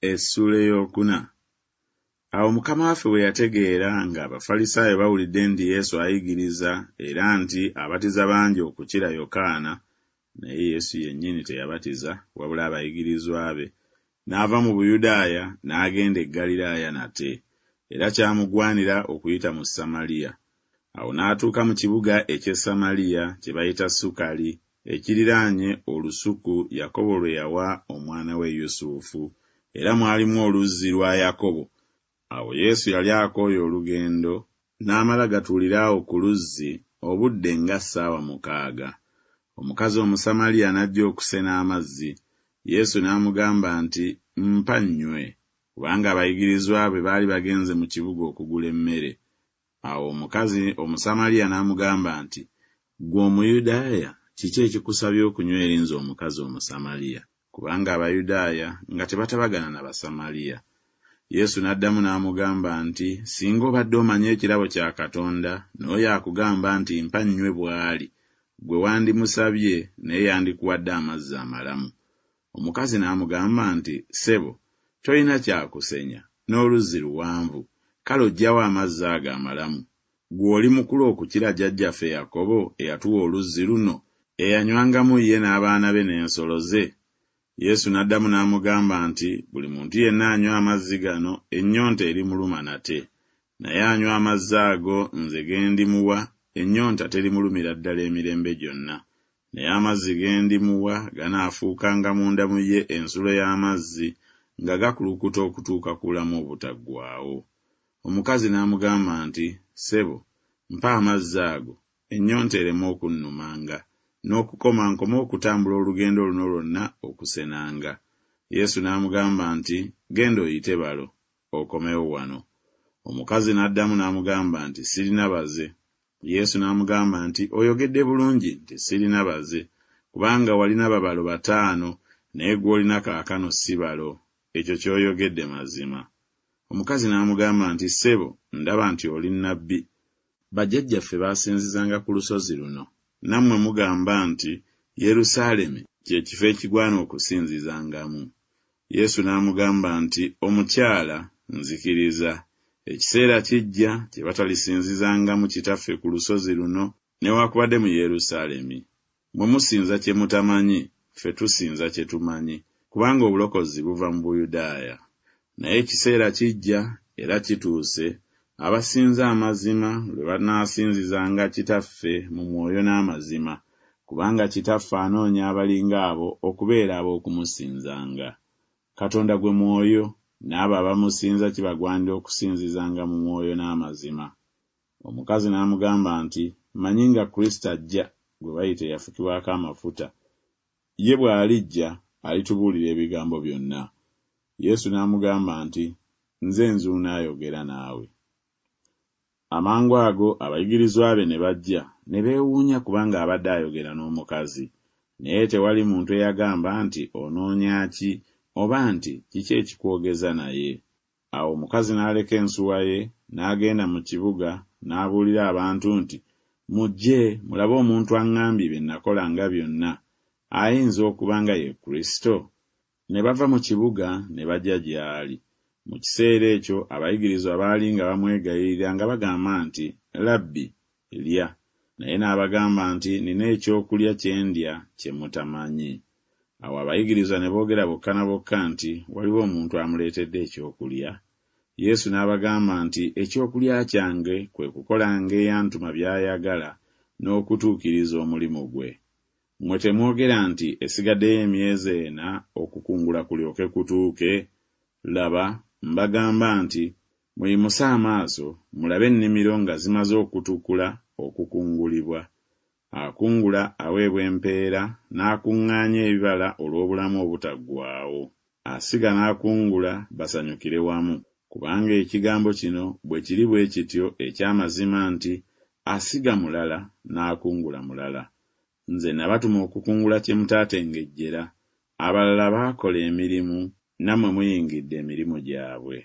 Essula eyokuna. Awo Mukama waffe bwe yategeera ng'Abafalisaayo bawulidde nti Yesu ayigiriza era nti abatiza bangi okukira Yokaana, naye Yesu yennyini teyabatiza wabula abayigirizwa be, n'ava mu Buyudaaya n'agenda e Ggaliraaya nate, era kyamugwanira okuyita mu Samaliya. Awo n'atuuka mu kibuga eky'e Samaliya kye bayita Sukali, ekiriraanye olusuku Yakobo lwe yawa omwana we Yusufu, era mwalimu oluzzi lwa Yakobo. Awo Yesu yali akooye olugendo, n'amala gatuulira awo ku luzzi obudde nga ssaawa 6. Omukazi Omusamaliya n'ajja okusena amazzi. Yesu n'amugamba nti, "Mpa nnywe," kubanga abayigirizwa be baali bagenze mu kibuga okugula emmere. Awo omukazi Omusamaliya n'amugamba nti, "Ggwe Omuyudaaya, kiki ekikusabye okunywera nze omukazi Omusamaliya?" Kubanga Abayudaaya nga tebatabagana n'Abasamaliya. Yesu n'addamu n'amugamba nti, "Singa obadde omanyi ekirabo kya Katonda, n'oyo akugamba nti mpa nnywe bw'ali, ggwe wandimusabye naye yandikuwadde amazzi amalamu." Omukazi n'amugamba nti, "Ssebo, tolina kyakusenya, n'oluzzi luwanvu, kale oggyawo amazzi ago amalamu? Ggwe oli mukulu okukira jjajjaffe Yakobo eyatuwa oluzzi luno, eyanywangamu ye n'abaana be n'ensolo ze?" Yesu n'addamu n'amugamba nti, "Buli muntu yenna anywa amazzi gano ennyonta erimuluma nate, naye anywa amazzi ago nze gendimuwa ennyonta terimulumira ddala emirembe gyonna, naye amazzi gendimuwa ganaafuukanga munda mu ye ensulo y'amazzi nga gakulukuta okutuuka ku bulamu obutaggwaawo." Omukazi n'amugamba nti, "Ssebo, mpa amazzi ago ennyonta ereme okunnumanga, n'okukoma nkome okutambula olugendo luno lwonna okusenanga." Yesu n'amugamba nti, "Genda oyite balo, okomewo wano." Omukazi n'addamu n'amugamba nti, "Sirina baze." Yesu n'amugamba nti, "Oyogedde bulungi nti sirina baze, kubanga walina babalo 5, naye gw'olina kaakano si balo. Ekyo ky'oyogedde mazima." Omukazi n'amugamba nti, "Ssebo, ndaba nti oli nnabbi. Bajjajjaffe baasinzizanga ku lusozi luno, nammwe mugamba nti Yerusaalemi kye kifo ekigwana okusinzizangamu." Yesu n'amugamba nti, "Omukyala, nzikiriza. Ekiseera kijja kye batalisinzizangamu Kitaffe ku lusozi luno newaakubadde mu Yerusaalemi. Mwe musinza kye mutamanyi, ffe tusinza kye tumanyi, kubanga obulokozi buva mu Buyudaaya. Naye ekiseera kijja era kituuse, abasinza amazima lwe banaasinzizanga Kitaffe mu mwoyo n'amazima, kubanga Kitaffe anoonya abalinga abo okubeera ab'okumusinzanga. Katonda gwe mwoyo, n'abo abamusinza kibagwanira okusinzizanga mu mwoyo n'amazima." Omukazi n'amugamba nti, "Mmanyi nga Kristo ajja, gwe bayita eyafukibwako amafuta. Ye bw'alijja alitubuulira ebigambo byonna." Yesu n'amugamba nti, "Nze nzuuno ayogera naawe." Amangu ago abayigirizwa be ne bajja, ne beewuunya kubanga abadde ayogera n'omukazi, naye tewali muntu eyagamba nti, "Onoonya ki?" oba nti, "Kiki ekikwogeza naye?" Awo omukazi n'aleka ensuwa ye, n'agenda mu kibuga, n'abuulira abantu nti, "Mujje mulabe omuntu aŋŋambye bye nakolanga byonna. Ayinza okuba nga ye Kristo?" Ne bava mu kibuga ne bajja gy'ali. Mu kiseera ekyo abayigirizwa baali nga bamwegayirira nga bagamba nti, "Labbi, lya." Naye n'abagamba nti, "Nina ekyokulya kye ndya kye mutamanyi." Awo abayigirizwa ne boogera bokka na bokka nti, "Waliwo omuntu amuleetedde ekyokulya." Yesu n'abagamba nti, "Ekyokulya kyange kwe kukolanga eyantuma by'ayagala n'okutuukiriza omulimu gwe. Mmwe temwogera nti esigaddeyo emyezi 4 okukungula kulyoke kutuuke? Laba, mbagamba nti muyimuse amaaso mulabe ennimiro nga zimaze okutukula okukungulibwa. Akungula aweebwa empeera n'akuŋŋaanya ebibala olw'obulamu obutaggwaawo. Asiga n'akungula basanyukire wamu, kubanga ekigambo kino bwe kiri bwe kityo eky'amazima nti asiga mulala n'akungula mulala. Nze nabatuma okukungula kye mutaatengejjera, abalala baakola emirimu, nammwe muyingidde emirimu gyabwe."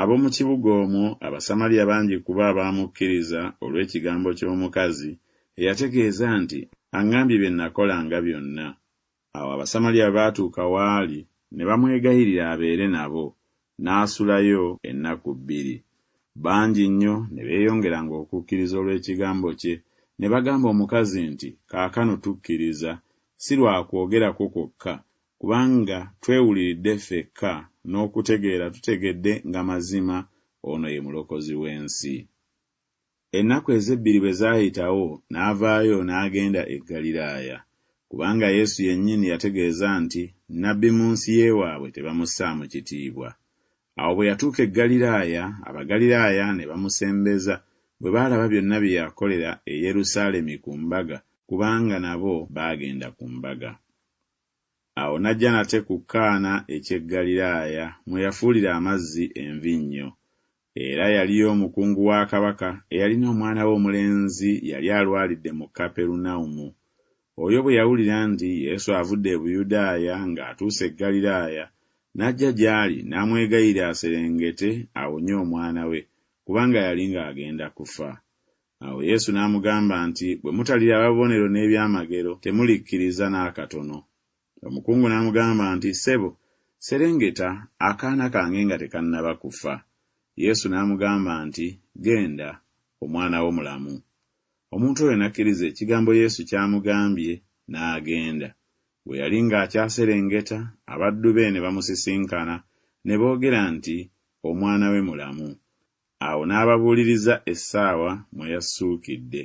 Ab'omu kibuga omwo Abasamaliya bangi kuba abaamukkiriza olw'ekigambo ky'omukazi eyategeeza nti, "Aŋŋambye bye nakolanga byonna." Awo Abasamaliya baatuuka waali ne bamwegayirira abeere nabo, n'asulayo ennaku 2. Bangi nnyo ne beeyongeranga okukkiriza olw'ekigambo kye, ne bagamba omukazi nti, kaakano tukkiriza, si lwa kwogerako kwokka, kubanga twewuliridde ffekka n'okutegeera tutegedde nga mazima ono ye mulokozi w'ensi. Ennaku ezebbiri bwe zaayitawo, n'avaayo n'agenda e Ggaliraaya, kubanga Yesu yennyini yategeeza nti nnabbi mu nsi y'ewaabwe tebamussaamu kitiibwa. Awo bwe yatuuka e Ggaliraaya, Abagaliraaya ne bamusembeza bwe baalaba byonna bye yakolera e Yerusaalemi ku mbaga, kubanga nabo baagenda ku mbaga. Awo n'ajja nate ku Kaana eky'e Ggaliraaya, mwe yafuulira amazzi envinnyo. Era yaliyo omukungu wa kabaka eyalina omwana we omulenzi yali alwalidde mu Kaperunawumu. Oyo bwe yawulira nti Yesu avudde e Buyudaaya ng'atuuse e Ggaliraaya, n'ajja gy'ali n'amwegayirira aserengete awonye omwana we, kubanga yali ng'agenda kufa. Awo Yesu n'amugamba nti, bwe mutaliraba bubonero n'ebyamagero, temulikkiriza n'akatono. Omukungu n'amugamba nti, ssebo, serengeta, akaana kange nga tekannaba kufa. Yesu n'amugamba nti, genda, omwana wo mulamu. Omuntu oyo n'akkiriza ekigambo Yesu ky'amugambye, n'agenda. Bwe yali ng'akyaserengeta, abaddu be ne bamusisinkana, ne boogera nti, omwana we mulamu. Awo n'ababuuliriza essaawa mwe yassuukidde.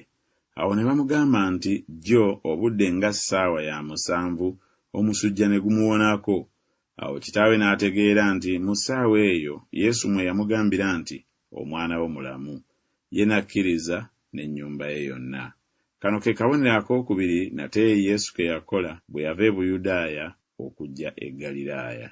Awo ne bamugamba nti, jjo obudde nga ssaawa ya 7 omusujja ne gumuwonako. Awo kitaawe n'ategeera nti mu ssaawa eyo Yesu mwe yamugambira nti, omwana wo mulamu. Ye n'akkiriza n'ennyumba ye yonna. Kano ke kabonero akookubiri nate Yesu ke yakola bwe yava e Buyudaaya okujja e Ggaliraaya.